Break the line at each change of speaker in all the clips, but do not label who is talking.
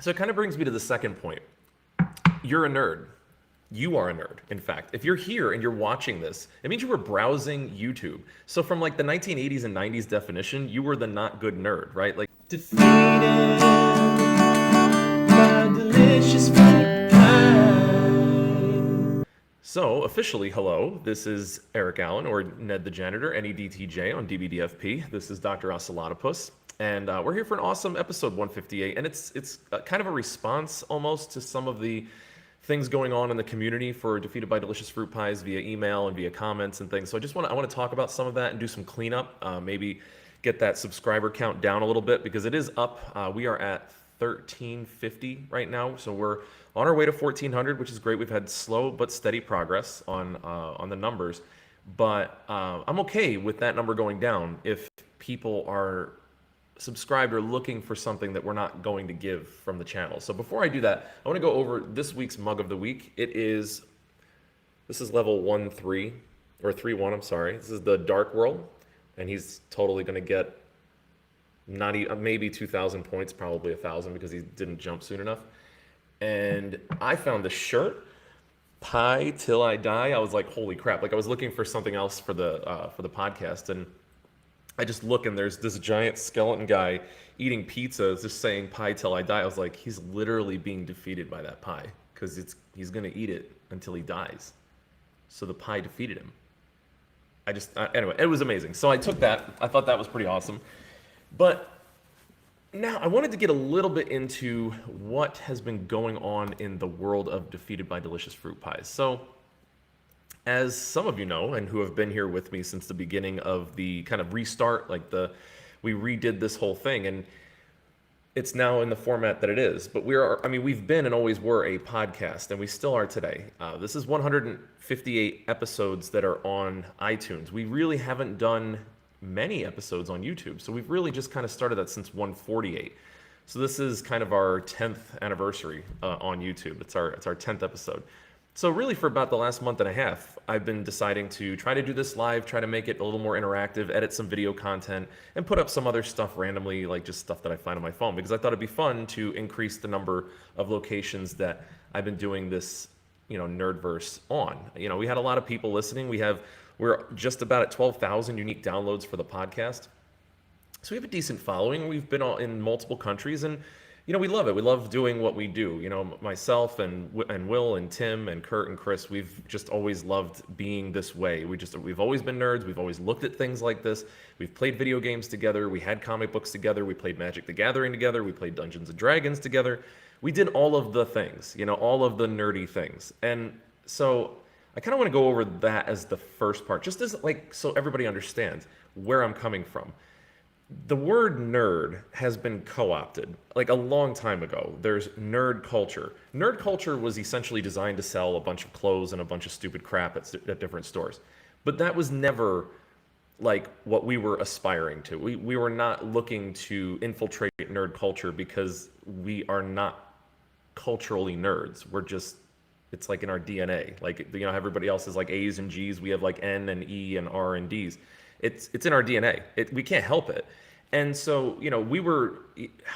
So it kind of brings me to the second point. You're a nerd. You are a nerd, in fact. If you're here and you're watching this, it means you were browsing YouTube. So from like the 1980s and 90s definition, you were the not good nerd, right? Like defeated by delicious fruit pie. So officially, hello, this is Eric Allen, or Ned the Janitor, NEDTJ on DBDFP. This is Dr. Ocelotopus. And we're here for an awesome episode 158, and it's kind of a response almost to some of the things going on in the community for Defeated by Delicious Fruit Pies via email and via comments and things. So I want to talk about some of that and do some cleanup, maybe get that subscriber count down a little bit because it is up. We are at 1350 right now, so we're on our way to 1400, which is great. We've had slow but steady progress on the numbers, but I'm okay with that number going down if people are subscribed or looking for something that we're not going to give from the channel. So before I do that, I want to go over this week's mug of the week. This is level 1-3 or 3-1. I'm sorry. This is the Dark World, and he's totally going to get not even, maybe 2,000 points, probably 1,000 because he didn't jump soon enough. And I found the shirt Pie Till I Die. I was like, holy crap! Like I was looking for something else for the podcast, and I just look and there's this giant skeleton guy eating pizza, just saying "Pie Till I Die." I was like, he's literally being defeated by that pie because he's gonna eat it until he dies. So the pie defeated him. Anyway, it was amazing. So I took that. I thought that was pretty awesome. But now I wanted to get a little bit into what has been going on in the world of Defeated by Delicious Fruit Pies. So, as some of you know, and who have been here with me since the beginning of the kind of restart, we redid this whole thing, and it's now in the format that it is. But we've been and always were a podcast, and we still are today. This is 158 episodes that are on iTunes. We really haven't done many episodes on YouTube, so we've really just kind of started that since 148. So this is kind of our 10th anniversary on YouTube. It's our 10th episode. So really for about the last month and a half, I've been deciding to try to do this live, try to make it a little more interactive, edit some video content, and put up some other stuff randomly, like just stuff that I find on my phone, because I thought it'd be fun to increase the number of locations that I've been doing this, Nerdverse on. We had a lot of people listening. We're just about at 12,000 unique downloads for the podcast. So we have a decent following. We've been in multiple countries, and we love it. We love doing what we do. Myself and Will and Tim and Kurt and Chris, we've just always loved being this way. We've always been nerds. We've always looked at things like this. We've played video games together. We had comic books together. We played Magic the Gathering together. We played Dungeons and Dragons together. We did all of the things, all of the nerdy things. And so I kind of want to go over that as the first part, just as so everybody understands where I'm coming from. The word nerd has been co-opted like a long time ago. There's nerd culture. Nerd culture was essentially designed to sell a bunch of clothes and a bunch of stupid crap at different stores. But that was never like what we were aspiring to. We were not looking to infiltrate nerd culture because we are not culturally nerds. It's like in our DNA. Like, everybody else is like A's and G's. We have like N and E and R and D's. It's in our DNA. We can't help it. And so, we were,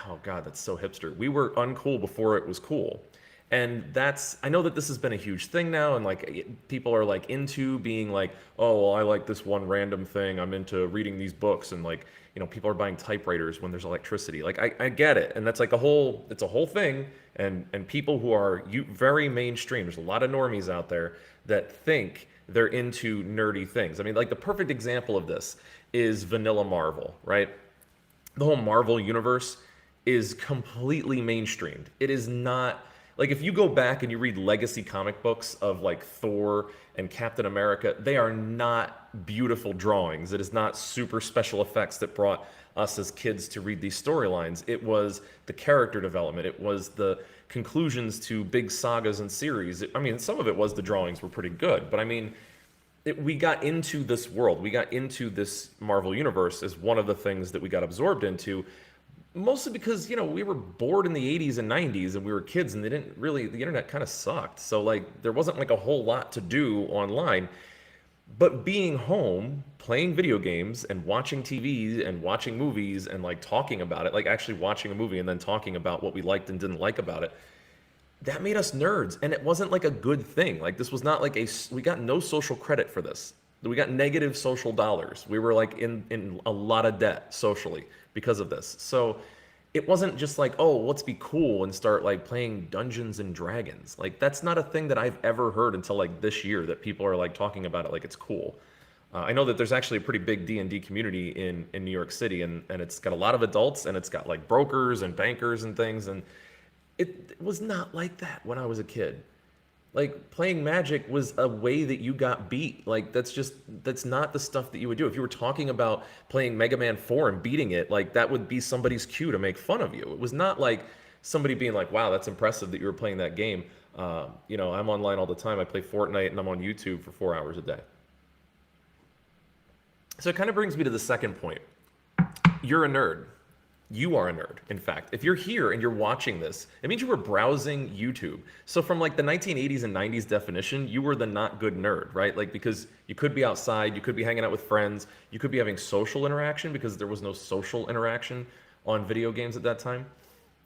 oh God, that's so hipster. We were uncool before it was cool. And I know that this has been a huge thing now. And people are into being like, oh, well, I like this one random thing. I'm into reading these books. And people are buying typewriters when there's electricity. I get it. And that's it's a whole thing. And people who are very mainstream, there's a lot of normies out there that think they're into nerdy things. The perfect example of this is vanilla Marvel, right? The whole Marvel universe is completely mainstreamed. It is not, if you go back and you read legacy comic books of Thor and Captain America, they are not beautiful drawings. It is not super special effects that brought us as kids to read these storylines. It was the character development. It was the conclusions to big sagas and series. Some of it was the drawings were pretty good, but we got into this world. We got into this Marvel universe as one of the things that we got absorbed into, mostly because, we were bored in the 80s and 90s and we were kids and the internet kind of sucked. So there wasn't a whole lot to do online. But being home, playing video games and watching TV and watching movies and like talking about it, like actually watching a movie and then talking about what we liked and didn't like about it, that made us nerds. And it wasn't like a good thing. Like this was not like we got no social credit for this. We got negative social dollars. We were like in a lot of debt socially because of this. So it wasn't just like, oh, let's be cool and start like playing Dungeons and Dragons. Like that's not a thing that I've ever heard until like this year that people are like talking about it like it's cool. I know that there's actually a pretty big D&D community in New York City, and it's got a lot of adults, and it's got like brokers and bankers and things, and it was not like that when I was a kid. Like playing Magic was a way that you got beat. Like that's not the stuff that you would do. If you were talking about playing Mega Man 4 and beating it, like that would be somebody's cue to make fun of you. It was not like somebody being like, wow, that's impressive that you were playing that game. I'm online all the time. I play Fortnite and I'm on YouTube for 4 hours a day. So it kind of brings me to the second point. You're a nerd. You are a nerd, in fact. If you're here and you're watching this, it means you were browsing YouTube. So from like the 1980s and 90s definition, you were the not good nerd, right? Like because you could be outside, you could be hanging out with friends, you could be having social interaction because there was no social interaction on video games at that time.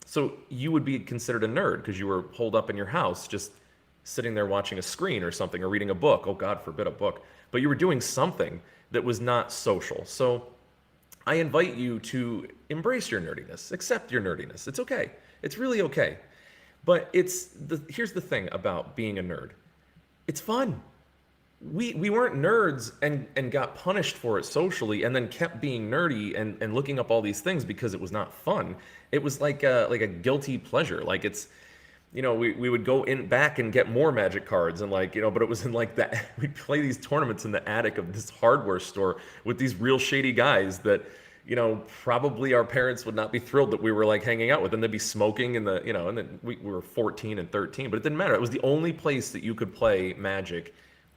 So you would be considered a nerd because you were holed up in your house just sitting there watching a screen or something or reading a book. Oh, God forbid a book. But you were doing something that was not social. So I invite you to embrace your nerdiness, accept your nerdiness. It's okay. It's really okay. But here's the thing about being a nerd. It's fun. We weren't nerds and got punished for it socially and then kept being nerdy and looking up all these things because it was not fun. It was like a guilty pleasure. Like it's, we would go in back and get more Magic cards and but it was in like that, we'd play these tournaments in the attic of this hardware store with these real shady guys that, probably our parents would not be thrilled that we were like hanging out with, and they'd be smoking and then we were 14 and 13, but it didn't matter. It was the only place that you could play Magic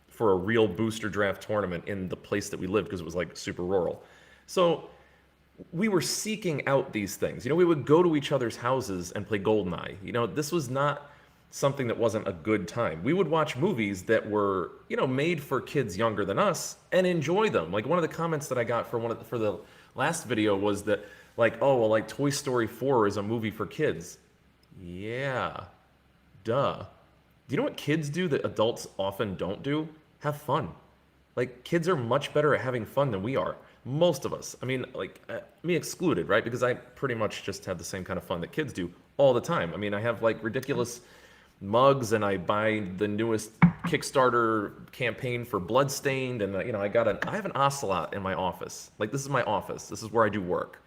for a real booster draft tournament in the place that we lived because it was like super rural. So we were seeking out these things. We would go to each other's houses and play GoldenEye. This was not something that wasn't a good time. We would watch movies that were, made for kids younger than us and enjoy them. Like one of the comments that I got for the last video was that like, oh, well, like Toy Story 4 is a movie for kids. Yeah, duh. Do you know what kids do that adults often don't do? Have fun. Like kids are much better at having fun than we are. Most of us. I mean, like me excluded, right? Because I pretty much just have the same kind of fun that kids do all the time. I mean, I have like ridiculous mugs and I buy the newest Kickstarter campaign for Bloodstained and I have an ocelot in my office. Like this is my office. This is where I do work.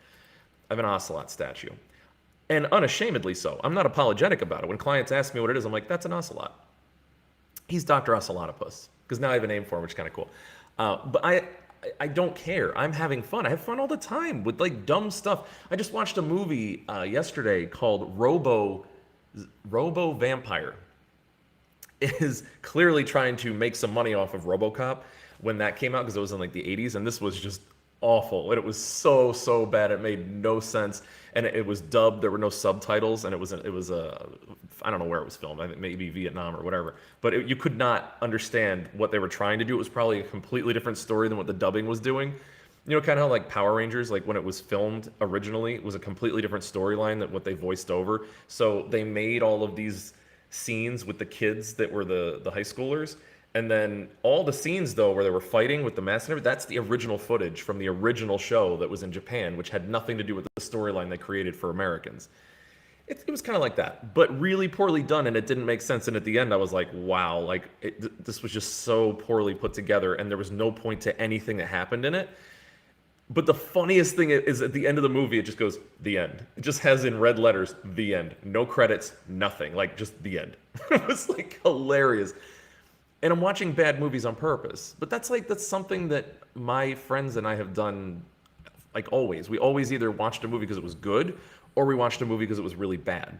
I have an ocelot statue. And unashamedly so. I'm not apologetic about it. When clients ask me what it is, I'm like, that's an ocelot. He's Dr. Ocelotopus. Because now I have a name for him, which is kind of cool. But I don't care. I'm having fun. I have fun all the time with like dumb stuff. I just watched a movie yesterday called Robo Vampire. It is clearly trying to make some money off of RoboCop when that came out because it was in like the 80s, and this was just awful. And it was so bad. It made no sense. And it was dubbed. There were no subtitles, and it was I don't know where it was filmed. I think maybe Vietnam or whatever. But you could not understand what they were trying to do. It was probably a completely different story than what the dubbing was doing. Kind of how like Power Rangers, like when it was filmed originally, it was a completely different storyline than what they voiced over. So they made all of these scenes with the kids that were the high schoolers. And then all the scenes, though, where they were fighting with the mask and everything, that's the original footage from the original show that was in Japan, which had nothing to do with the storyline they created for Americans. It was kind of like that, but really poorly done, and it didn't make sense. And at the end, I was like, wow, like this was just so poorly put together, and there was no point to anything that happened in it. But the funniest thing is at the end of the movie, it just goes, the end. It just has in red letters, the end. No credits, nothing, like just the end. It was like hilarious. And I'm watching bad movies on purpose. But that's something that my friends and I have done like always. We always either watched a movie because it was good or we watched a movie because it was really bad.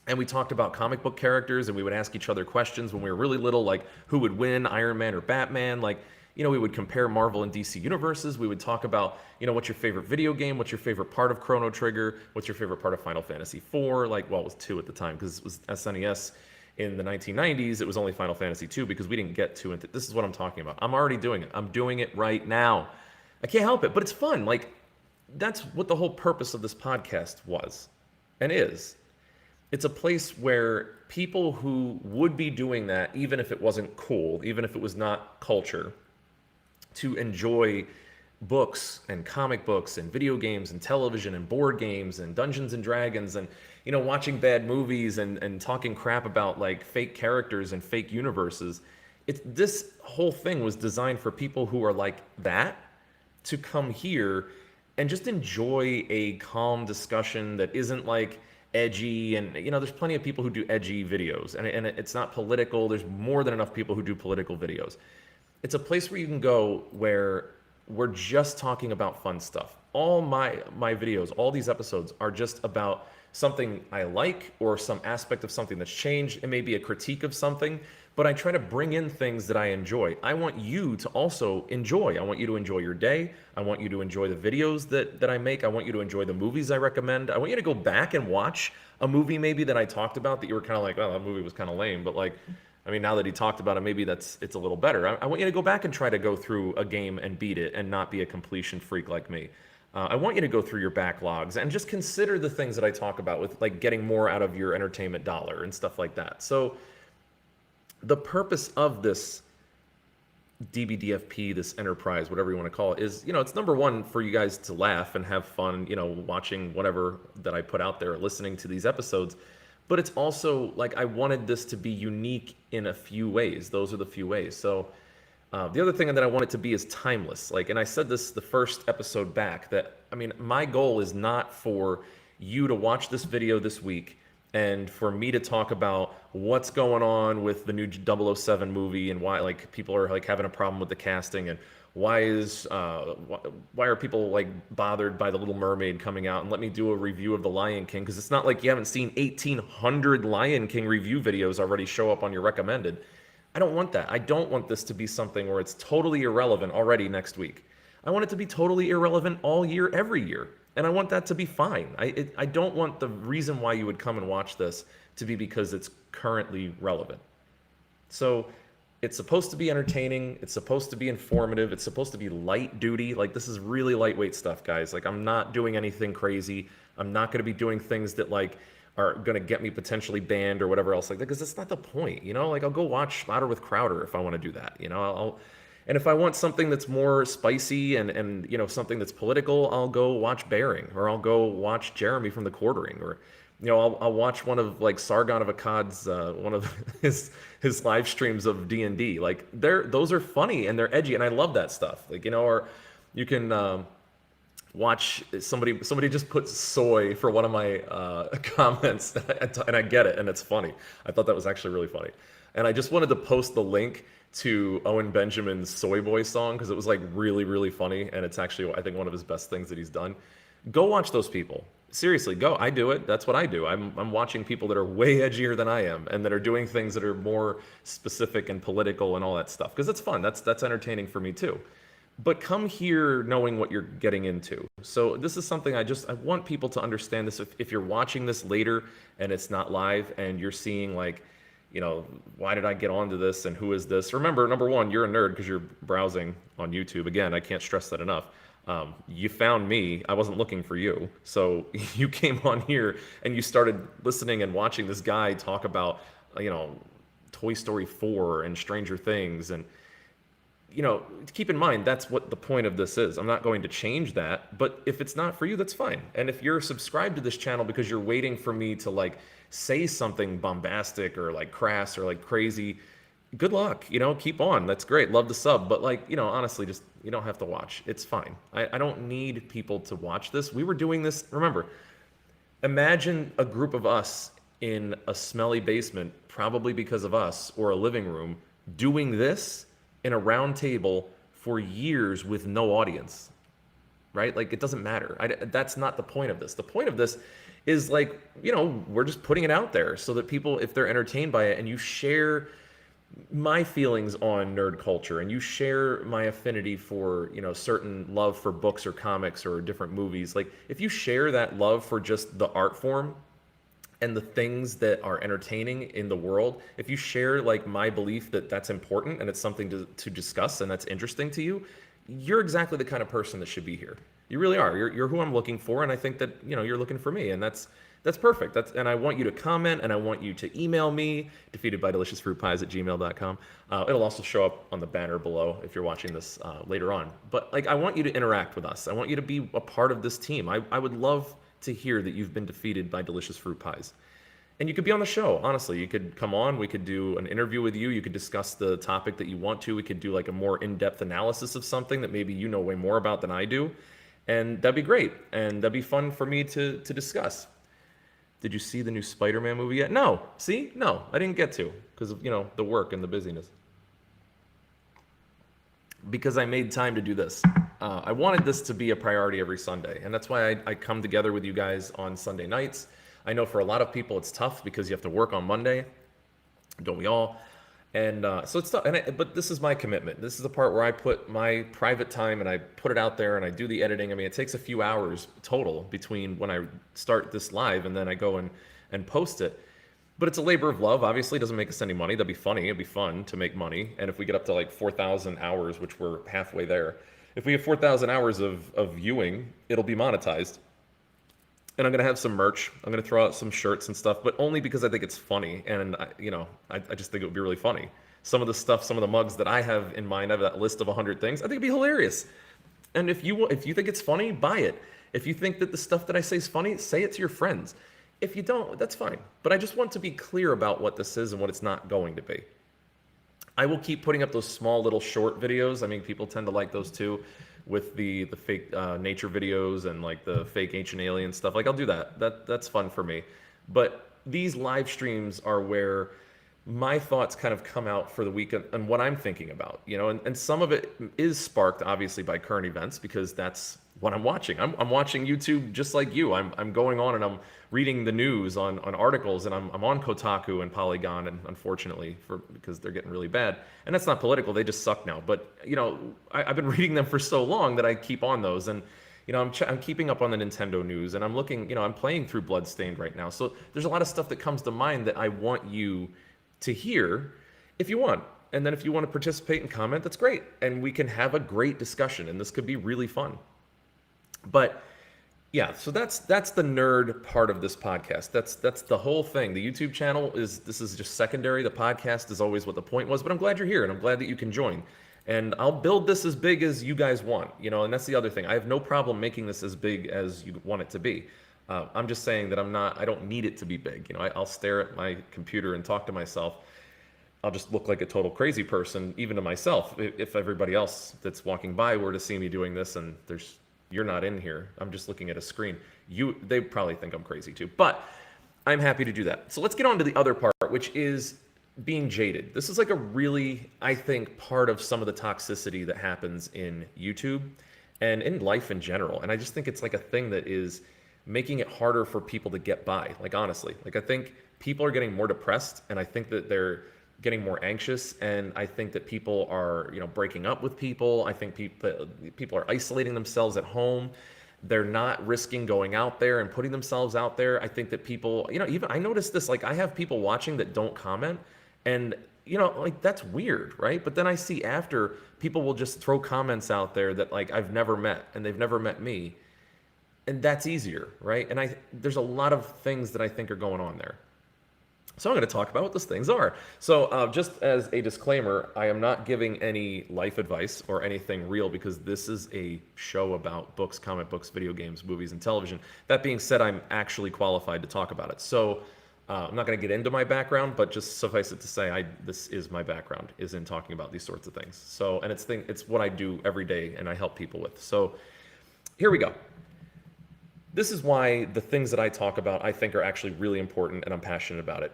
And we talked about comic book characters and we would ask each other questions when we were really little, like who would win, Iron Man or Batman? Like, we would compare Marvel and DC universes. We would talk about, what's your favorite video game? What's your favorite part of Chrono Trigger? What's your favorite part of Final Fantasy IV? Like, well, it was 2 at the time because it was SNES. In the 1990s, it was only Final Fantasy 2 because we didn't get to it. This is what I'm talking about. I'm already doing it. I'm doing it right now. I can't help it, but it's fun. Like, that's what the whole purpose of this podcast was and is. It's a place where people who would be doing that, even if it wasn't cool, even if it was not culture, to enjoy books and comic books and video games and television and board games and Dungeons and Dragons and, you know, watching bad movies and talking crap about like fake characters and fake universes. This whole thing was designed for people who are like that to come here and just enjoy a calm discussion that isn't like edgy. And, you know, there's plenty of people who do edgy videos, and it's not political. There's more than enough people who do political videos. It's a place where you can go where we're just talking about fun stuff. All my videos, all these episodes are just about something I like or some aspect of something that's changed. It may be a critique of something, but I try to bring in things that I enjoy. I want you to also enjoy. I want you to enjoy your day. I want you to enjoy the videos that I make. I want you to enjoy the movies I recommend. I want you to go back and watch a movie maybe that I talked about that you were kind of like, oh, that movie was kind of lame, but like, I mean, now that he talked about it, maybe it's a little better. I want you to go back and try to go through a game and beat it and not be a completion freak like me. I want you to go through your backlogs and just consider the things that I talk about with like getting more out of your entertainment dollar and stuff like that. So the purpose of this DBDFP, this enterprise, whatever you want to call it, is, you know, it's number one for you guys to laugh and have fun, you know, watching whatever that I put out there, listening to these episodes. But it's also like I wanted this to be unique in a few ways. Those are the few ways. So the other thing that I want it to be is timeless. Like, and I said this the first episode back, that, I mean, my goal is not for you to watch this video this week and for me to talk about what's going on with the new 007 movie and why like people are like having a problem with the casting, and why are people like bothered by The Little Mermaid coming out, and let me do a review of The Lion King, because it's not like you haven't seen 1,800 Lion King review videos already show up on your recommended. I don't want that. I don't want this to be something where it's totally irrelevant already next week. I want it to be totally irrelevant all year, every year. And I want that to be fine. I don't want the reason why you would come and watch this to be because it's currently relevant. So it's supposed to be entertaining. It's supposed to be informative. It's supposed to be light duty. Like, this is really lightweight stuff, guys. Like, I'm not doing anything crazy. I'm not going to be doing things that like are going to get me potentially banned or whatever else like that, because that's not the point, you know? Like, I'll go watch Louder with Crowder if I want to do that, you know? And if I want something that's more spicy and you know, something that's political, I'll go watch Bearing, or I'll go watch Jeremy from The Quartering, or, you know, I'll watch one of like Sargon of Akkad's one of his live streams of D&D. Like, those are funny and they're edgy, and I love that stuff. Like, you know, or you can watch somebody just put soy for one of my comments, and I get it, and it's funny. I thought that was actually really funny, and I just wanted to post the link to Owen Benjamin's Soy Boy song because it was like really, really funny, and it's actually, I think, one of his best things that he's done. Go watch those people. Seriously, go. I do it. That's what I do. I'm watching people that are way edgier than I am, and that are doing things that are more specific and political and all that stuff, because it's fun. That's entertaining for me too. But come here knowing what you're getting into. So this is something I want people to understand this. If you're watching this later and it's not live and you're seeing like, you know, why did I get onto this and who is this? Remember, number one, you're a nerd because you're browsing on YouTube. Again, I can't stress that enough. You found me. I wasn't looking for you. So you came on here and you started listening and watching this guy talk about, you know, Toy Story 4 and Stranger Things. And, you know, keep in mind, that's what the point of this is. I'm not going to change that. But if it's not for you, that's fine. And if you're subscribed to this channel because you're waiting for me to like say something bombastic or like crass or like crazy, good luck, you know, keep on. That's great. Love the sub. But like, you know, honestly, just, you don't have to watch. It's fine. I don't need people to watch this. We were doing this. Remember, imagine a group of us in a smelly basement, probably because of us, or a living room, doing this in a round table for years with no audience, right? Like, it doesn't matter. That's not the point of this. The point of this is like, you know, we're just putting it out there so that people, if they're entertained by it, and you share my feelings on nerd culture, and you share my affinity for, you know, certain love for books or comics or different movies, like if you share that love for just the art form, and the things that are entertaining in the world, if you share like my belief that that's important and it's something to discuss and that's interesting to you, you're exactly the kind of person that should be here. You really are. You're who I'm looking for, and I think that you're looking for me, and that's perfect. And I want you to comment, and I want you to email me, defeatedbydeliciousfruitpies@gmail.com. It'll also show up on the banner below if you're watching this later on. But like, I want you to interact with us. I want you to be a part of this team. I would love to hear that you've been defeated by delicious fruit pies. And you could be on the show, honestly. You could come on, we could do an interview with you, you could discuss the topic that you want to, we could do like a more in-depth analysis of something that maybe you know way more about than I do. And that'd be great, and that'd be fun for me to discuss. Did you see the new Spider-Man movie yet? No. See? No, I didn't get to, because of, the work and the busyness. Because I made time to do this. I wanted this to be a priority every Sunday, and that's why I come together with you guys on Sunday nights. I know for a lot of people it's tough because you have to work on Monday, don't we all? And so it's tough, but this is my commitment. This is the part where I put my private time and I put it out there and I do the editing. I mean, it takes a few hours total between when I start this live and then I go and post it. But it's a labor of love. Obviously, it doesn't make us any money. That'd be funny. It'd be fun to make money. And if we get up to like 4,000 hours, which we're halfway there, if we have 4,000 hours of viewing, it'll be monetized. And I'm going to have some merch. I'm going to throw out some shirts and stuff, but only because I think it's funny. And, I just think it would be really funny. Some of the stuff, some of the mugs that I have in mind, I have that list of 100 things. I think it'd be hilarious. And if you think it's funny, buy it. If you think that the stuff that I say is funny, say it to your friends. If you don't, that's fine. But I just want to be clear about what this is and what it's not going to be. I will keep putting up those small little short videos. I mean, people tend to like those too, with the fake nature videos and like the fake ancient alien stuff. Like, I'll do that. That's fun for me. But these live streams are where my thoughts kind of come out for the week and what I'm thinking about, and some of it is sparked obviously by current events because that's what I'm watching. I'm watching YouTube just like you. I'm going on and I'm reading the news on articles, and I'm on Kotaku and Polygon, and unfortunately because they're getting really bad. And that's not political, they just suck now. But I've been reading them for so long that I keep on those, and I'm keeping up on the Nintendo news, and I'm looking, I'm playing through Bloodstained right now. So there's a lot of stuff that comes to mind that I want you to hear if you want. And then if you want to participate and comment, that's great. And we can have a great discussion, and this could be really fun. But yeah, so that's the nerd part of this podcast. That's the whole thing. The YouTube channel is just secondary. The podcast is always what the point was, but I'm glad you're here and I'm glad that you can join. And I'll build this as big as you guys want, and that's the other thing. I have no problem making this as big as you want it to be. I'm just saying that I don't need it to be big. I'll stare at my computer and talk to myself. I'll just look like a total crazy person, even to myself, if everybody else that's walking by were to see me doing this and you're not in here. I'm just looking at a screen. They probably think I'm crazy too, but I'm happy to do that. So let's get on to the other part, which is being jaded. This is like a really, I think, part of some of the toxicity that happens in YouTube and in life in general. And I just think it's like a thing that is making it harder for people to get by. Like, honestly, I think people are getting more depressed, and I think that they're getting more anxious, and I think that people are, breaking up with people. I think people are isolating themselves at home. They're not risking going out there and putting themselves out there. I think that people, even I noticed this, like I have people watching that don't comment, and that's weird, right? But then I see after people will just throw comments out there that like I've never met and they've never met me, and that's easier, right? And there's a lot of things that I think are going on there. So I'm going to talk about what those things are. So just as a disclaimer, I am not giving any life advice or anything real because this is a show about books, comic books, video games, movies, and television. That being said, I'm actually qualified to talk about it. So I'm not going to get into my background, but just suffice it to say, this is my background, is in talking about these sorts of things. So, and it's what I do every day and I help people with. So here we go. This is why the things that I talk about I think are actually really important and I'm passionate about it.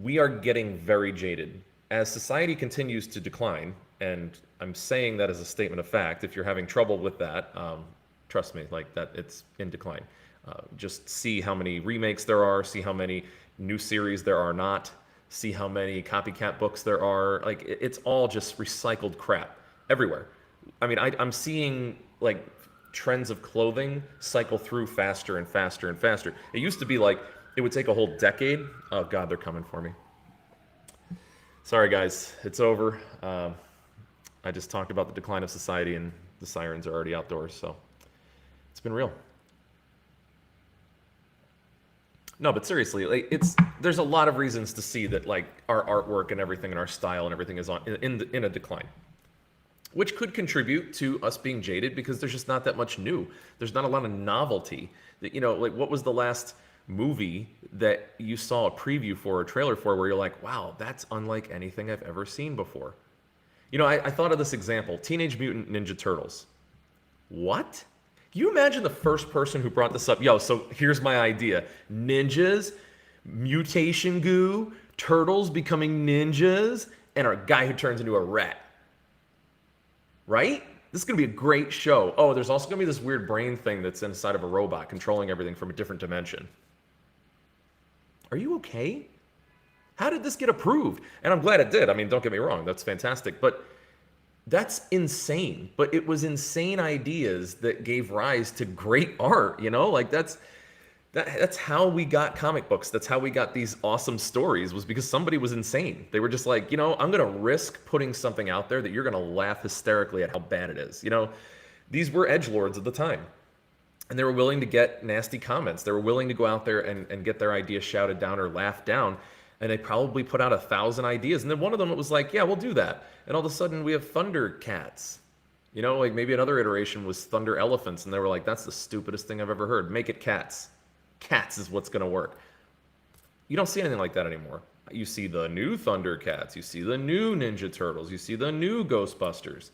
We are getting very jaded. As society continues to decline, and I'm saying that as a statement of fact, if you're having trouble with that, trust me, like that it's in decline. Just see how many remakes there are, see how many new series there are not, see how many copycat books there are. Like it's all just recycled crap everywhere. I mean, I'm seeing like trends of clothing cycle through faster and faster and faster. It used to be like It would take a whole decade. Oh God, they're coming for me. Sorry guys, it's over. I just talked about the decline of society, and the sirens are already outdoors, so it's been real. No, but seriously, like there's a lot of reasons to see that like our artwork and everything and our style and everything is in a decline, which could contribute to us being jaded because there's just not that much new. There's not a lot of novelty. That like what was the last movie that you saw a preview for or trailer for where you're like, wow, that's unlike anything I've ever seen before. I thought of this example: Teenage Mutant Ninja Turtles. What? Can you imagine the first person who brought this up? Yo, so here's my idea. Ninjas, mutation goo, turtles becoming ninjas, and a guy who turns into a rat. Right? This is going to be a great show. Oh, there's also going to be this weird brain thing that's inside of a robot controlling everything from a different dimension. Are you okay? How did this get approved? And I'm glad it did. I mean, don't get me wrong. That's fantastic. But that's insane. But it was insane ideas that gave rise to great art, Like that's how we got comic books. That's how we got these awesome stories, was because somebody was insane. They were just like, I'm going to risk putting something out there that you're going to laugh hysterically at how bad it is. These were edgelords at the time. And they were willing to get nasty comments. They were willing to go out there and get their ideas shouted down or laughed down. And they probably put out 1,000 ideas. And then one of them, it was like, yeah, we'll do that. And all of a sudden we have Thundercats. Like maybe another iteration was Thunder Elephants. And they were like, that's the stupidest thing I've ever heard. Make it cats. Cats is what's going to work. You don't see anything like that anymore. You see the new Thundercats. You see the new Ninja Turtles. You see the new Ghostbusters.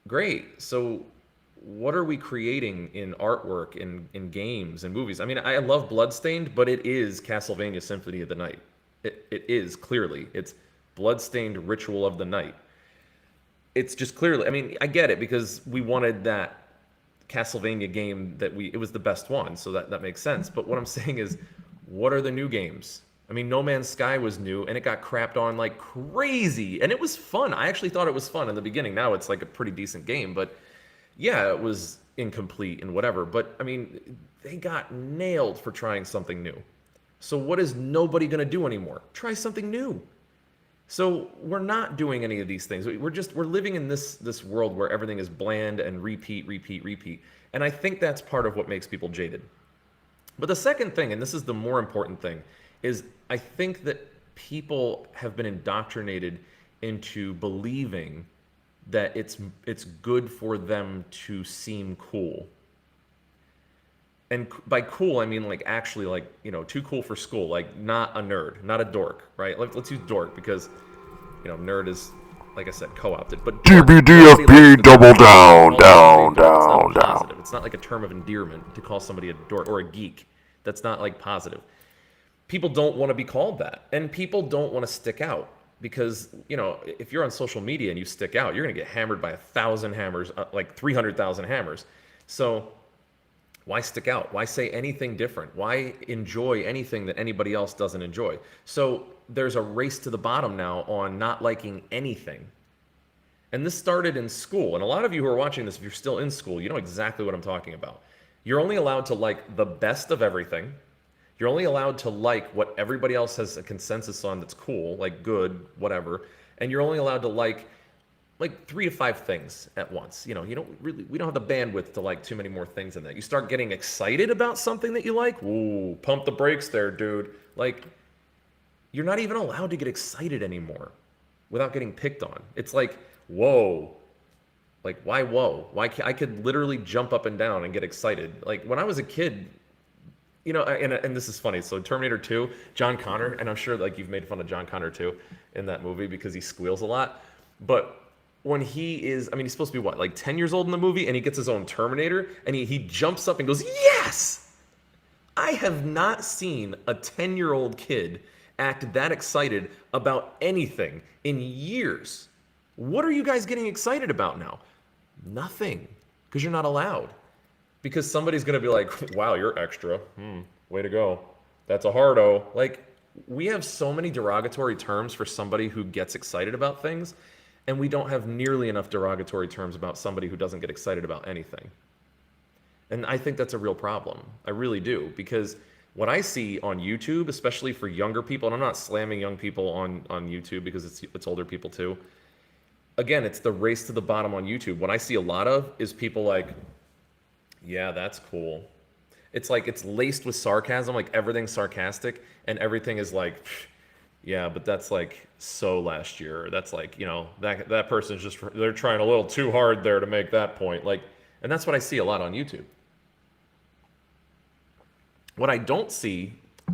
Great. So what are we creating in artwork, in games and movies? I mean, I love Bloodstained, but it is Castlevania Symphony of the Night. It is clearly. It's Bloodstained Ritual of the Night. It's just clearly, I mean, I get it because we wanted that Castlevania game it was the best one, so that makes sense. But what I'm saying is, what are the new games? I mean, No Man's Sky was new, and it got crapped on like crazy, and it was fun. I actually thought it was fun in the beginning. Now it's like a pretty decent game, but yeah, it was incomplete and whatever. But I mean, they got nailed for trying something new. So what is nobody going to do anymore? Try something new. So we're not doing any of these things. We're living in this world where everything is bland and repeat. And I think that's part of what makes people jaded. But the second thing, and this is the more important thing, is I think that people have been indoctrinated into believing that it's good for them to seem cool. And by cool, I mean like actually like, too cool for school, like not a nerd, not a dork, right? Let's use dork because, nerd is, like I said, co-opted. But
DBDFP double down.
It's not like a term of endearment to call somebody a dork or a geek. That's not like positive. People don't want to be called that. And people don't want to stick out because, if you're on social media and you stick out, you're going to get hammered by 1,000 hammers, like 300,000 hammers. So why stick out? Why say anything different? Why enjoy anything that anybody else doesn't enjoy? So there's a race to the bottom now on not liking anything. And this started in school. And a lot of you who are watching this, if you're still in school, you know exactly what I'm talking about. You're only allowed to like the best of everything. You're only allowed to like what everybody else has a consensus on that's cool, like good, whatever. And you're only allowed to like 3 to 5 things at once. We don't have the bandwidth to like too many more things than that. You start getting excited about something that you like. Ooh, pump the brakes there, dude. Like, you're not even allowed to get excited anymore without getting picked on. It's like, whoa. Like, why whoa? Why I could literally jump up and down and get excited. Like, when I was a kid, and this is funny. So Terminator 2, John Connor, and I'm sure like you've made fun of John Connor too in that movie because he squeals a lot. But when he's supposed to be what, like 10 years old in the movie, and he gets his own Terminator, and he jumps up and goes, yes! I have not seen a 10-year-old kid act that excited about anything in years. What are you guys getting excited about now? Nothing, because you're not allowed. Because somebody's going to be like, wow, you're extra. Way to go. That's a hardo. Like, we have so many derogatory terms for somebody who gets excited about things, and we don't have nearly enough derogatory terms about somebody who doesn't get excited about anything. And I think that's a real problem. I really do. Because What I see on YouTube, especially for younger people, and I'm not slamming young people on YouTube because it's older people too. Again, it's the race to the bottom on YouTube. What I see a lot of is people like, yeah, that's cool. It's like it's laced with sarcasm, like everything's sarcastic, and everything is like, yeah, but that's like so last year. That's like, that person's just they're trying a little too hard there to make that point. Like, and that's what I see a lot on YouTube. What I don't see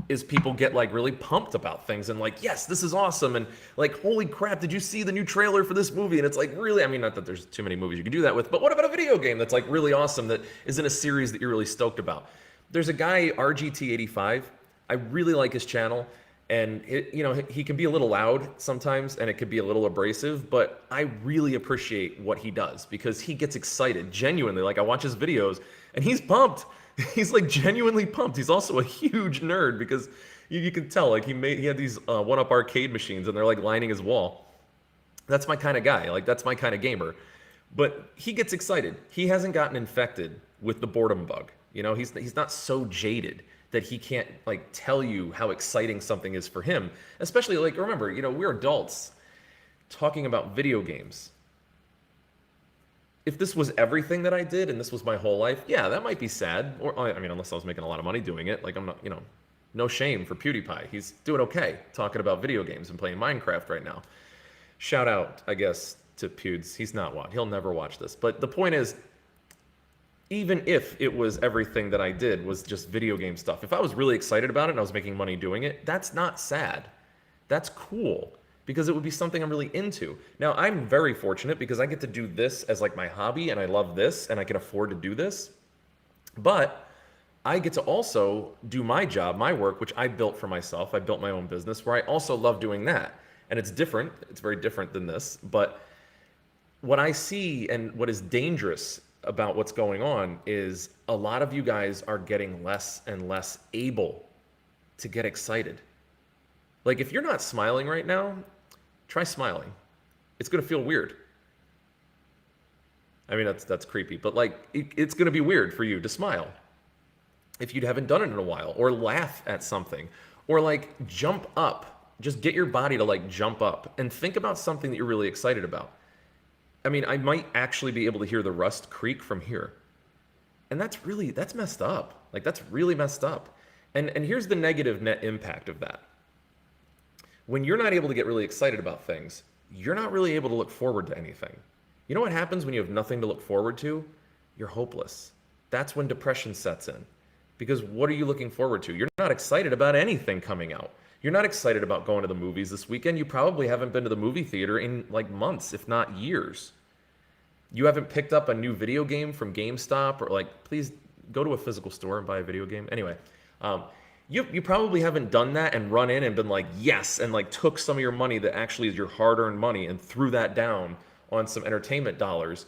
is people get like really pumped about things and like, yes, this is awesome, and like, holy crap, did you see the new trailer for this movie? And it's like, really, I mean, not that there's too many movies you can do that with, but what about a video game that's like really awesome that is in a series that you're really stoked about? There's a guy, RGT85. I really like his channel, and he can be a little loud sometimes, and it could be a little abrasive, but I really appreciate what he does because he gets excited genuinely. Like, I watch his videos and he's pumped. He's like genuinely pumped. He's also a huge nerd because you can tell, like, he had these one-up arcade machines and they're like lining his wall. That's my kind of guy. Like, that's my kind of gamer. But he gets excited. He hasn't gotten infected with the boredom bug. He's not so jaded that he can't like tell you how exciting something is for him. Especially, like, remember, we're adults talking about video games. If this was everything that I did and this was my whole life, yeah, that might be sad. Or, I mean, unless I was making a lot of money doing it. Like, I'm not, no shame for PewDiePie. He's doing okay talking about video games and playing Minecraft right now. Shout out, I guess, to Pewds. He'll never watch this. But the point is, even if it was everything that I did was just video game stuff, if I was really excited about it and I was making money doing it, that's not sad. That's cool. Because it would be something I'm really into. Now, I'm very fortunate because I get to do this as like my hobby, and I love this, and I can afford to do this. But I get to also do my job, my work, which I built for myself. I built my own business where I also love doing that. And it's different. It's very different than this. But what I see and what is dangerous about what's going on is a lot of you guys are getting less and less able to get excited. Like, if you're not smiling right now, try smiling. It's going to feel weird. I mean, that's creepy, but like, it's going to be weird for you to smile if you haven't done it in a while, or laugh at something, or like jump up. Just get your body to like jump up and think about something that you're really excited about. I mean, I might actually be able to hear the rust creak from here. And that's messed up. Like, that's really messed up. And here's the negative net impact of that. When you're not able to get really excited about things, you're not really able to look forward to anything. You know what happens when you have nothing to look forward to? You're hopeless. That's when depression sets in. Because what are you looking forward to? You're not excited about anything coming out. You're not excited about going to the movies this weekend. You probably haven't been to the movie theater in like months, if not years. You haven't picked up a new video game from GameStop, or like, please go to a physical store and buy a video game. Anyway, you probably haven't done that and run in and been like, yes, and like took some of your money that actually is your hard-earned money and threw that down on some entertainment dollars.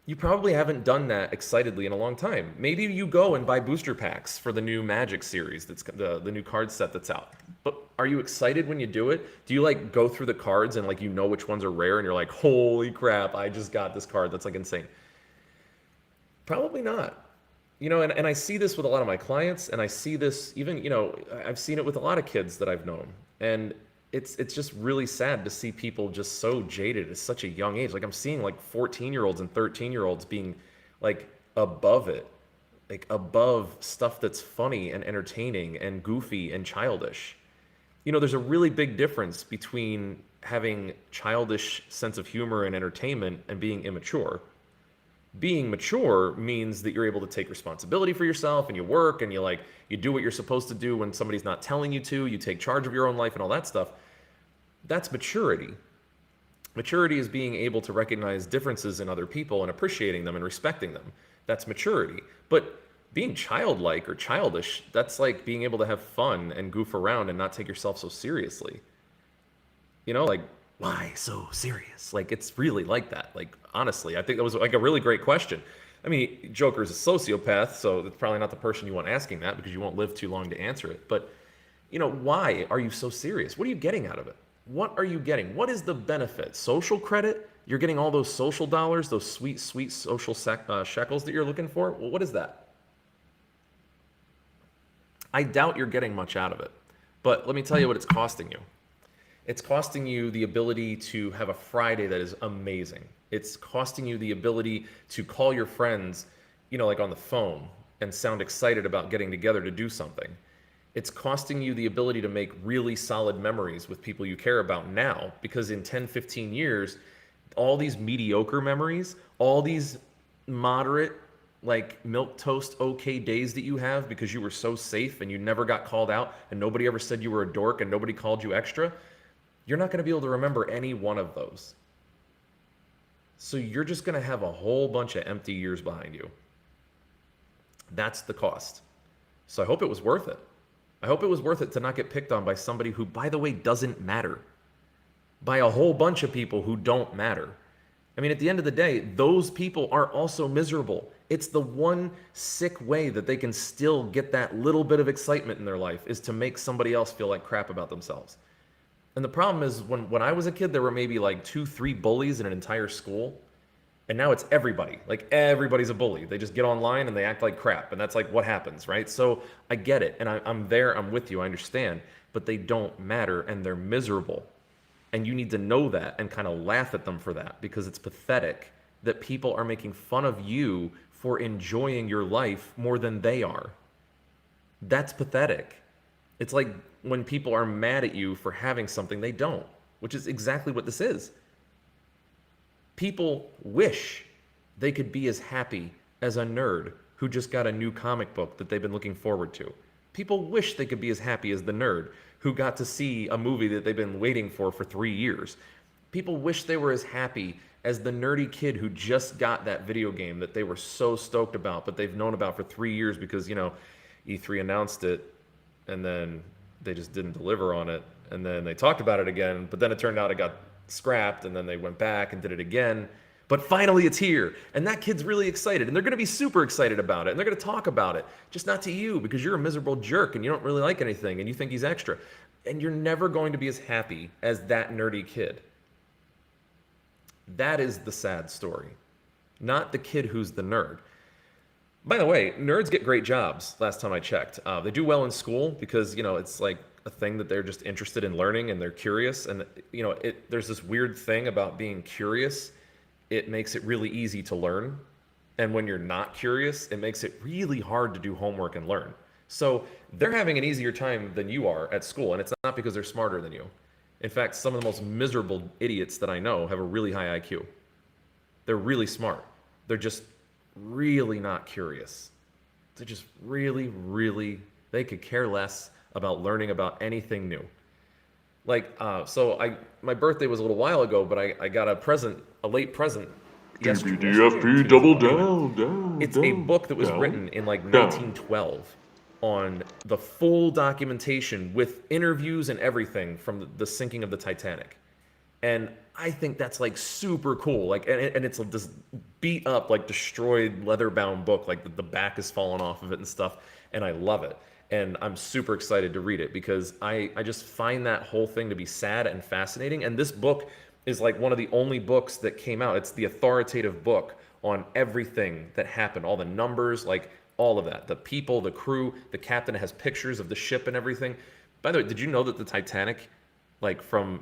You probably haven't done that excitedly in a long time. Maybe you go and buy booster packs for the new Magic series, that's the new card set that's out. But are you excited when you do it? Do you like go through the cards and like which ones are rare and you're like, holy crap, I just got this card, that's like insane? Probably not. And I see this with a lot of my clients, and I see this even, I've seen it with a lot of kids that I've known. And it's just really sad to see people just so jaded at such a young age. Like, I'm seeing like 14-year-olds and 13-year-olds being like above it, like above stuff that's funny and entertaining and goofy and childish. There's a really big difference between having childish sense of humor and entertainment and being immature. Being mature means that you're able to take responsibility for yourself, and you work, and you do what you're supposed to do when somebody's not telling you to. You take charge of your own life and all that stuff. That's maturity. Maturity is being able to recognize differences in other people and appreciating them and respecting them. That's maturity. But being childlike or childish, that's like being able to have fun and goof around and not take yourself so seriously. Like, why so serious? Like, it's really like that. Like, honestly, I think that was like a really great question. I mean, Joker's a sociopath, so that's probably not the person you want asking that, because you won't live too long to answer it. But, why are you so serious? What are you getting out of it? What are you getting? What is the benefit? Social credit? You're getting all those social dollars, those sweet, sweet social shekels that you're looking for? Well, what is that? I doubt you're getting much out of it. But let me tell you what it's costing you. It's costing you the ability to have a Friday that is amazing. It's costing you the ability to call your friends, like on the phone and sound excited about getting together to do something. It's costing you the ability to make really solid memories with people you care about now, because in 10, 15 years, all these mediocre memories, all these moderate, like milk toast okay days that you have because you were so safe and you never got called out and nobody ever said you were a dork and nobody called you extra, you're not going to be able to remember any one of those. So you're just going to have a whole bunch of empty years behind you. That's the cost. So I hope it was worth it. I hope it was worth it to not get picked on by somebody who, by the way, doesn't matter. By a whole bunch of people who don't matter. I mean, at the end of the day, those people are also miserable. It's the one sick way that they can still get that little bit of excitement in their life is to make somebody else feel like crap about themselves. And the problem is when I was a kid, there were maybe like 2-3 bullies in an entire school. And now it's everybody. Like everybody's a bully. They just get online and they act like crap. And that's like what happens, right? So I get it. And I'm there. I'm with you. I understand. But they don't matter and they're miserable. And you need to know that and kind of laugh at them for that, because it's pathetic that people are making fun of you for enjoying your life more than they are. That's pathetic. It's like when people are mad at you for having something they don't, which is exactly what this is. People wish they could be as happy as a nerd who just got a new comic book that they've been looking forward to. People wish they could be as happy as the nerd who got to see a movie that they've been waiting for 3 years. People wish they were as happy as the nerdy kid who just got that video game that they were so stoked about, but they've known about for 3 years because, E3 announced it and then they just didn't deliver on it. And then they talked about it again, but then it turned out it got scrapped and then they went back and did it again. But finally it's here. And that kid's really excited and they're going to be super excited about it. And they're going to talk about it, just not to you because you're a miserable jerk and you don't really like anything and you think he's extra. And you're never going to be as happy as that nerdy kid. That is the sad story, not the kid who's the nerd. By the way, nerds get great jobs, last time I checked. They do well in school because, it's like a thing that they're just interested in learning and they're curious. And, there's this weird thing about being curious. It makes it really easy to learn. And when you're not curious, it makes it really hard to do homework and learn. So they're having an easier time than you are at school. And it's not because they're smarter than you. In fact, some of the most miserable idiots that I know have a really high IQ. They're really smart. They're just really not curious. They're just really, they could care less about learning about anything new. My birthday was a little while ago, but I got a late present.
DBDFP double down.
It's a book that was written in 1912 on the full documentation with interviews and everything from the sinking of the Titanic. And I think that's super cool. And it's this beat up, destroyed leather-bound book. The back is falling off of it and stuff. And I love it. And I'm super excited to read it because I just find that whole thing to be sad and fascinating. And this book is one of the only books that came out. It's the authoritative book on everything that happened, all the numbers, all of that. The people, the crew, the captain has pictures of the ship and everything. By the way, did you know that the Titanic, from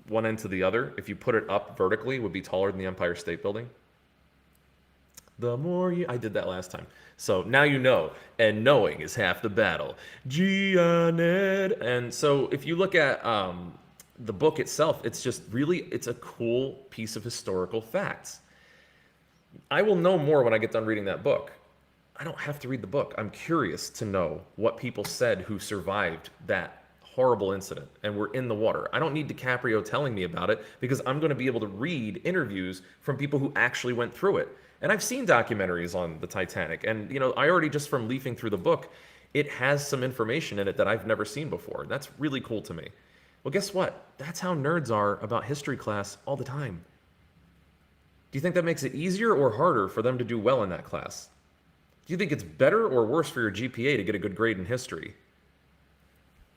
one end to the other, if you put it up vertically, would be taller than the Empire State Building? I did that last time. So now you know, and knowing is half the battle. Jaded. And so if you look at the book itself, it's just it's a cool piece of historical facts. I will know more when I get done reading that book. I don't have to read the book. I'm curious to know what people said who survived that horrible incident and were in the water. I don't need DiCaprio telling me about it because I'm going to be able to read interviews from people who actually went through it. And I've seen documentaries on the Titanic. And, I already, just from leafing through the book, it has some information in it that I've never seen before. That's really cool to me. Well, guess what? That's how nerds are about history class all the time. Do you think that makes it easier or harder for them to do well in that class? Do you think it's better or worse for your GPA to get a good grade in history?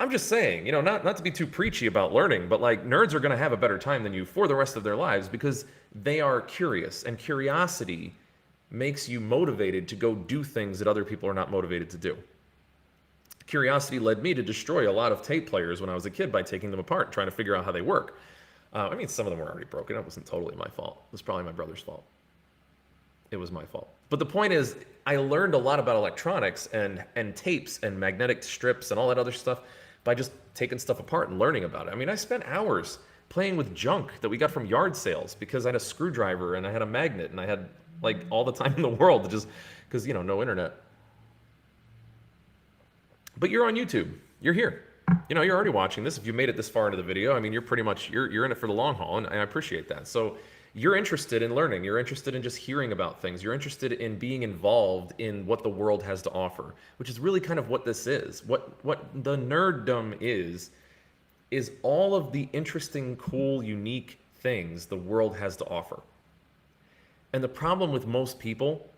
I'm just saying, not to be too preachy about learning, but nerds are going to have a better time than you for the rest of their lives because they are curious, and curiosity makes you motivated to go do things that other people are not motivated to do. Curiosity led me to destroy a lot of tape players when I was a kid by taking them apart, trying to figure out how they work. I mean, some of them were already broken. It wasn't totally my fault. It was probably my brother's fault. It was my fault. But the point is, I learned a lot about electronics and tapes and magnetic strips and all that other stuff by just taking stuff apart and learning about it. I mean, I spent hours playing with junk that we got from yard sales because I had a screwdriver and I had a magnet and I had like all the time in the world to just, because, you know, no internet. But you're on YouTube. You're here. You know, you're already watching this. If you made it this far into the video, I mean, you're pretty much, you're in it for the long haul, and I appreciate that. So you're interested in learning. You're interested in just hearing about things. You're interested in being involved in what the world has to offer, which is really kind of what this is. What the nerddom is all of the interesting, cool, unique things the world has to offer. And the problem with most people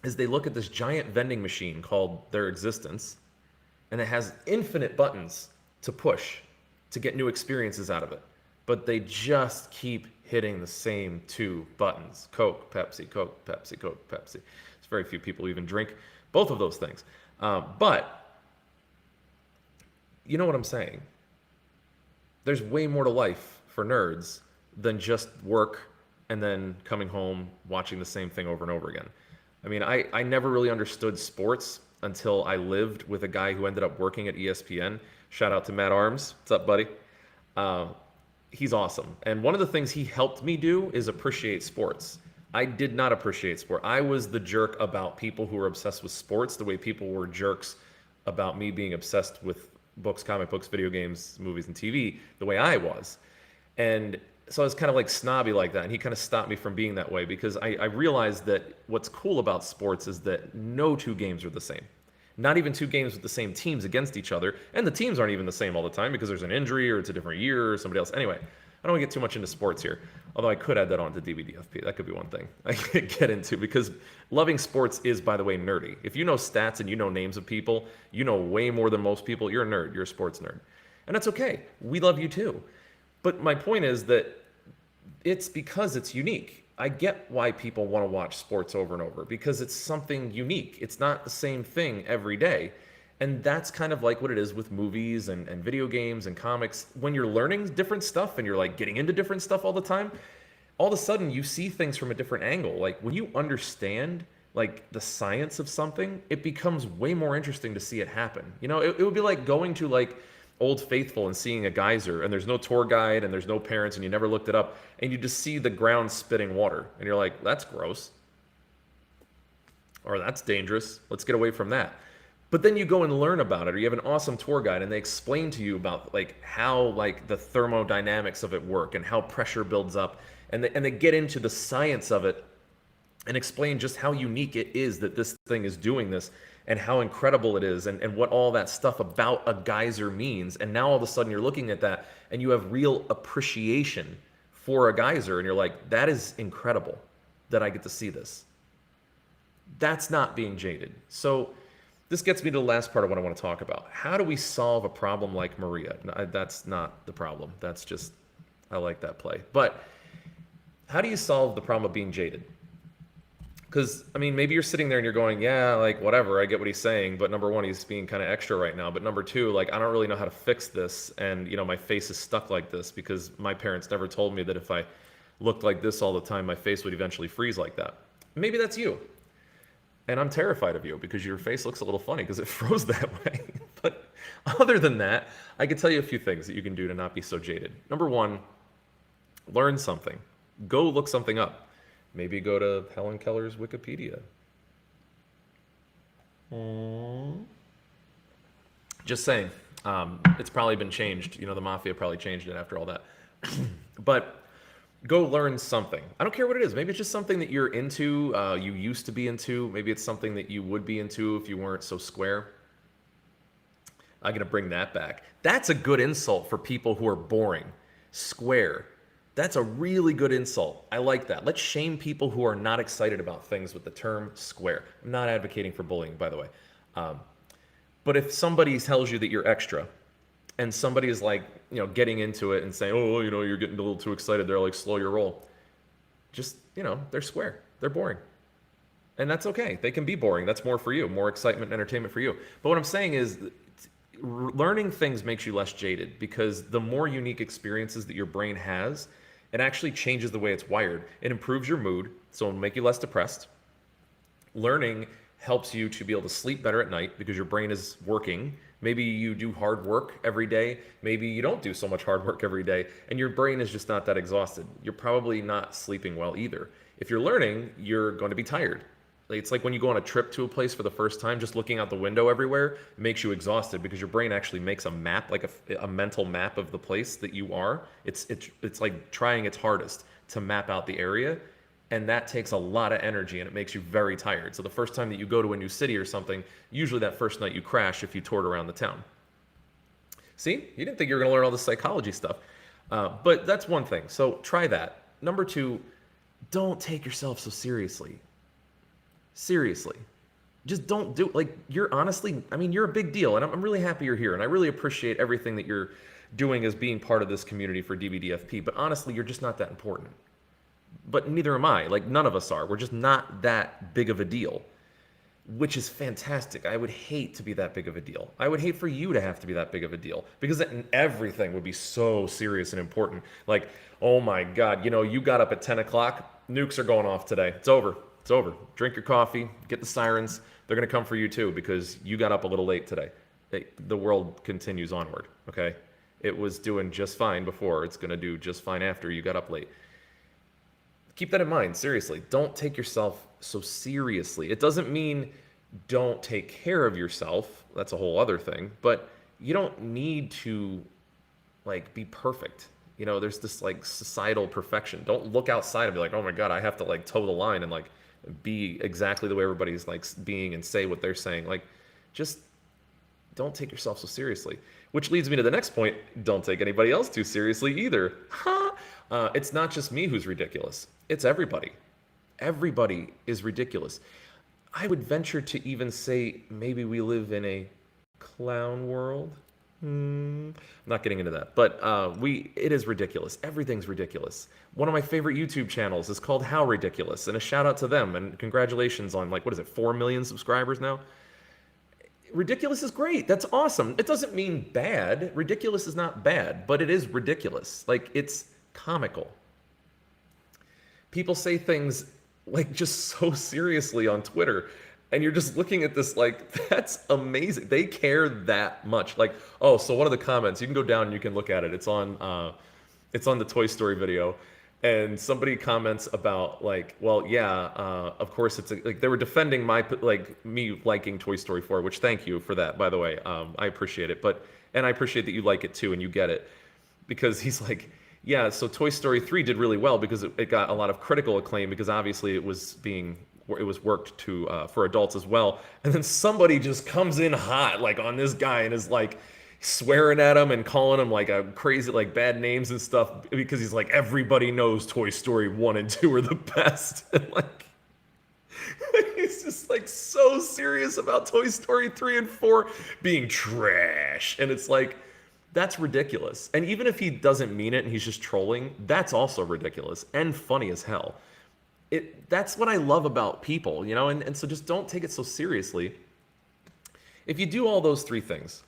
is they look at this giant vending machine called their existence, and it has infinite buttons to push to get new experiences out of it. But they just keep hitting the same two buttons. Coke, Pepsi, Coke, Pepsi, Coke, Pepsi. There's very few people who even drink both of those things. But you know what I'm saying? There's way more to life for nerds than just work and then coming home, watching the same thing over and over again. I mean, I never really understood sports until I lived with a guy who ended up working at ESPN. Shout out to Matt Arms. What's up, buddy? He's awesome. And one of the things he helped me do is appreciate sports. I did not appreciate sport. I was the jerk about people who were obsessed with sports the way people were jerks about me being obsessed with books, comic books, video games, movies, and TV the way I was. And so I was kind of like snobby like that, and he kind of stopped me from being that way because I realized that what's cool about sports is that no two games are the same. Not even two games with the same teams against each other, and the teams aren't even the same all the time because there's an injury or it's a different year or somebody else. Anyway, I don't want to get too much into sports here, although I could add that on to DBDFP. That could be one thing I could get into because loving sports is, by the way, nerdy. If you know stats and you know names of people, you know way more than most people, you're a nerd. You're a sports nerd. And that's okay. We love you too. But my point is that it's because it's unique. I get why people want to watch sports over and over because it's something unique. It's not the same thing every day. And that's kind of like what it is with movies and video games and comics. When you're learning different stuff and you're like getting into different stuff all the time, all of a sudden you see things from a different angle. Like when you understand like the science of something, it becomes way more interesting to see it happen. You know, it would be like going to like Old Faithful and seeing a geyser and there's no tour guide and there's no parents and you never looked it up and you just see the ground spitting water and you're like, that's gross. Or that's dangerous. Let's get away from that. But then you go and learn about it, or you have an awesome tour guide and they explain to you about like how like the thermodynamics of it work and how pressure builds up, and they get into the science of it and explain just how unique it is that this thing is doing this and how incredible it is and what all that stuff about a geyser means. And now all of a sudden you're looking at that and you have real appreciation for a geyser and you're like, that is incredible that I get to see this. That's not being jaded. So this gets me to the last part of what I want to talk about. How do we solve a problem like Maria? No, that's not the problem. That's just, I like that play. But how do you solve the problem of being jaded? Because, I mean, maybe you're sitting there and you're going, yeah, like, whatever, I get what he's saying, but number one, he's being kind of extra right now. But number two, like, I don't really know how to fix this, and, you know, my face is stuck like this because my parents never told me that if I looked like this all the time, my face would eventually freeze like that. Maybe that's you. And I'm terrified of you because your face looks a little funny because it froze that way. But other than that, I can tell you a few things that you can do to not be so jaded. Number one, learn something. Go look something up. Maybe go to Helen Keller's Wikipedia. Just saying. It's probably been changed. You know, the mafia probably changed it after all that. But go learn something. I don't care what it is. Maybe it's just something that you're into, you used to be into. Maybe it's something that you would be into if you weren't so square. I'm going to bring that back. That's a good insult for people who are boring. Square. That's a really good insult. I like that. Let's shame people who are not excited about things with the term square. I'm not advocating for bullying, by the way. But if somebody tells you that you're extra, and somebody is like, you know, getting into it and saying, oh, you know, you're getting a little too excited there, like slow your roll. Just, you know, they're square. They're boring. And that's okay. They can be boring. That's more for you. More excitement and entertainment for you. But what I'm saying is learning things makes you less jaded because the more unique experiences that your brain has, it actually changes the way it's wired. It improves your mood, so it'll make you less depressed. Learning helps you to be able to sleep better at night because your brain is working. Maybe you do hard work every day. Maybe you don't do so much hard work every day, and your brain is just not that exhausted. You're probably not sleeping well either. If you're learning, you're going to be tired. It's like when you go on a trip to a place for the first time, just looking out the window everywhere makes you exhausted because your brain actually makes a map, like a mental map of the place that you are. It's like trying its hardest to map out the area, and that takes a lot of energy and it makes you very tired. So the first time that you go to a new city or something, usually that first night you crash if you toured around the town. See, you didn't think you were going to learn all this psychology stuff, but that's one thing. So try that. Number two, don't take yourself so seriously. Seriously. Just don't do, like, you're honestly, I mean, you're a big deal, and I'm really happy you're here, and I really appreciate everything that you're doing as being part of this community for DBDFP, but honestly, you're just not that important. But neither am I. Like, none of us are. We're just not that big of a deal, which is fantastic. I would hate to be that big of a deal. I would hate for you to have to be that big of a deal, because then everything would be so serious and important. Like, oh my God, you got up at 10 o'clock, nukes are going off today. It's over. It's over. Drink your coffee, get the sirens. They're going to come for you too because you got up a little late today. The world continues onward, okay? It was doing just fine before. It's going to do just fine after you got up late. Keep that in mind, seriously. Don't take yourself so seriously. It doesn't mean don't take care of yourself. That's a whole other thing. But you don't need to, like, be perfect. There's this, like, societal perfection. Don't look outside and be like, oh my God, I have to, like, toe the line and, like, be exactly the way everybody's, like, being and say what they're saying. Like, just don't take yourself so seriously. Which leads me to the next point. Don't take anybody else too seriously either. It's not just me who's ridiculous. It's everybody. Everybody is ridiculous. I would venture to even say maybe we live in a clown world. I'm not getting into that, but it is ridiculous. Everything's ridiculous. One of my favorite YouTube channels is called How Ridiculous, and a shout out to them, and congratulations on, like, what is it, 4 million subscribers now? Ridiculous is great. That's awesome. It doesn't mean bad. Ridiculous is not bad, but it is ridiculous. Like, it's comical. People say things, like, just so seriously on Twitter, and you're just looking at this like, that's amazing. They care that much. Like, oh, so one of the comments, you can go down and you can look at it. It's on the Toy Story video. And somebody comments about, like, well, yeah, of course it's like they were defending me liking Toy Story 4, which thank you for that, by the way. I appreciate it. And I appreciate that you like it too and you get it. Because he's like, yeah, so Toy Story 3 did really well because it got a lot of critical acclaim because obviously it was worked to for adults as well. And then somebody just comes in hot, like, on this guy and is like swearing at him and calling him like a crazy, like, bad names and stuff because he's like, everybody knows Toy Story 1 and 2 are the best. And, like, he's just, like, so serious about Toy Story 3 and 4 being trash. And it's like, that's ridiculous. And even if he doesn't mean it and he's just trolling, that's also ridiculous and funny as hell. That's what I love about people, and so just don't take it so seriously. If you do all those three things,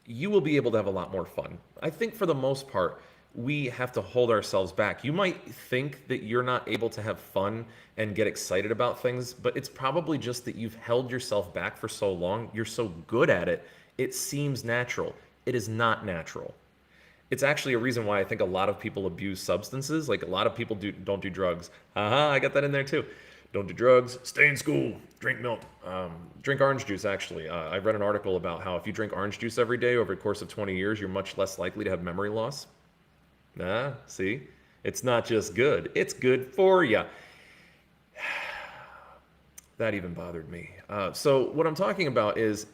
you will be able to have a lot more fun. I think for the most part, we have to hold ourselves back. You might think that you're not able to have fun and get excited about things, but it's probably just that you've held yourself back for so long. You're so good at it, it seems natural. It is not natural. It's actually a reason why I think a lot of people abuse substances. Like, a lot of people don't do drugs. I got that in there too. Don't do drugs, stay in school, drink milk, drink orange juice, actually. I read an article about how if you drink orange juice every day over the course of 20 years, you're much less likely to have memory loss. See? It's not just good, it's good for you. That even bothered me. So what I'm talking about is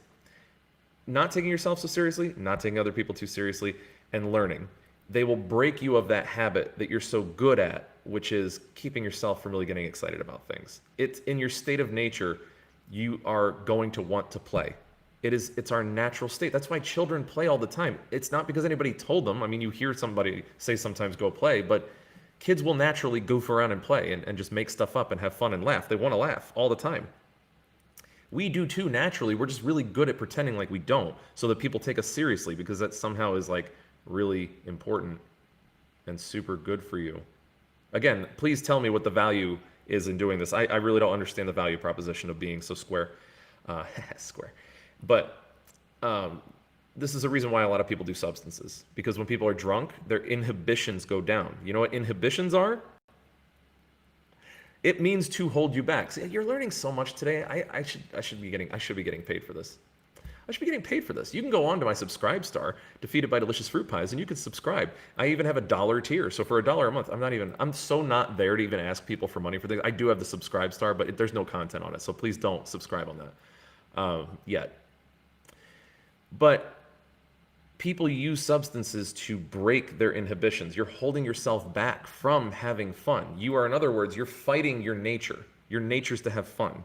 not taking yourself so seriously, not taking other people too seriously, and learning. They will break you of that habit that you're so good at, which is keeping yourself from really getting excited about things. It's in your state of nature, you are going to want to play. It's our natural state. That's why children play all the time. It's not because anybody told them. I mean, you hear somebody say sometimes go play, but kids will naturally goof around and play and just make stuff up and have fun and laugh. They want to laugh all the time. We do too, naturally. We're just really good at pretending like we don't, so that people take us seriously, because that somehow is like really important and super good for you. Again, please tell me what the value is in doing this. I really don't understand the value proposition of being so square. Square. But this is a reason why a lot of people do substances. Because when people are drunk, their inhibitions go down. You know what inhibitions are? It means to hold you back. See, you're learning so much today. I should be getting paid for this. I should be getting paid for this. You can go on to my Subscribe Star, Defeated by Delicious Fruit Pies, and you can subscribe. I even have a $1 tier. So for $1 a month, I'm so not there to even ask people for money for things. I do have the Subscribe Star, but there's no content on it. So please don't subscribe on that yet. But people use substances to break their inhibitions. You're holding yourself back from having fun. You are, in other words, you're fighting your nature. Your nature's to have fun.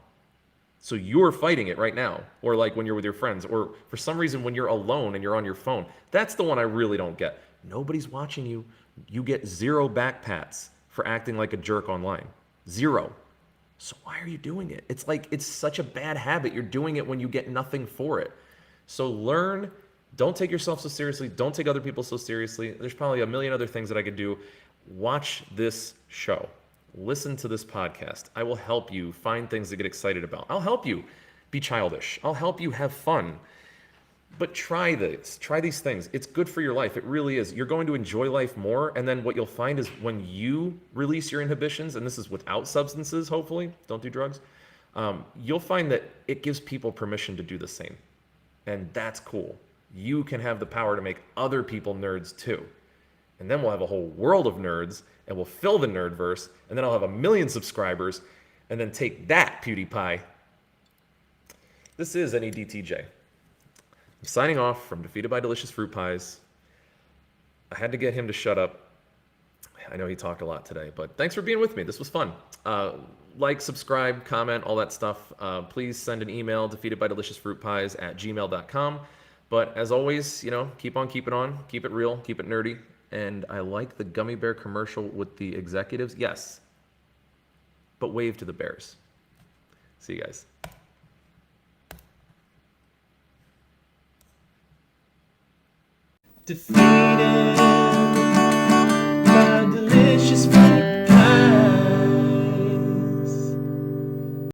So you're fighting it right now, or like when you're with your friends, or for some reason when you're alone and you're on your phone. That's the one I really don't get. Nobody's watching you. You get 0 back pats for acting like a jerk online. 0. So why are you doing it? It's like, it's such a bad habit. You're doing it when you get nothing for it. So learn, don't take yourself so seriously. Don't take other people so seriously. There's probably a million other things that I could do. Watch this show. Listen to this podcast. I will help you find things to get excited about. I'll help you be childish. I'll help you have fun. But try this. Try these things. It's good for your life. It really is. You're going to enjoy life more. And then what you'll find is when you release your inhibitions, and this is without substances, hopefully, don't do drugs, you'll find that it gives people permission to do the same. And that's cool. You can have the power to make other people nerds too. And then we'll have a whole world of nerds, and we'll fill the nerdverse, and then I'll have 1 million subscribers, and then take that, PewDiePie. This is NEDTJ. I'm signing off from Defeated by Delicious Fruit Pies. I had to get him to shut up. I know he talked a lot today, but thanks for being with me. This was fun. Like, subscribe, comment, all that stuff. Please send an email, defeatedbydeliciousfruitpies@gmail.com. But as always, keep on keeping on. Keep it real. Keep it nerdy. And I like the gummy bear commercial with the executives. Yes. But wave to the bears. See you guys.
Defeated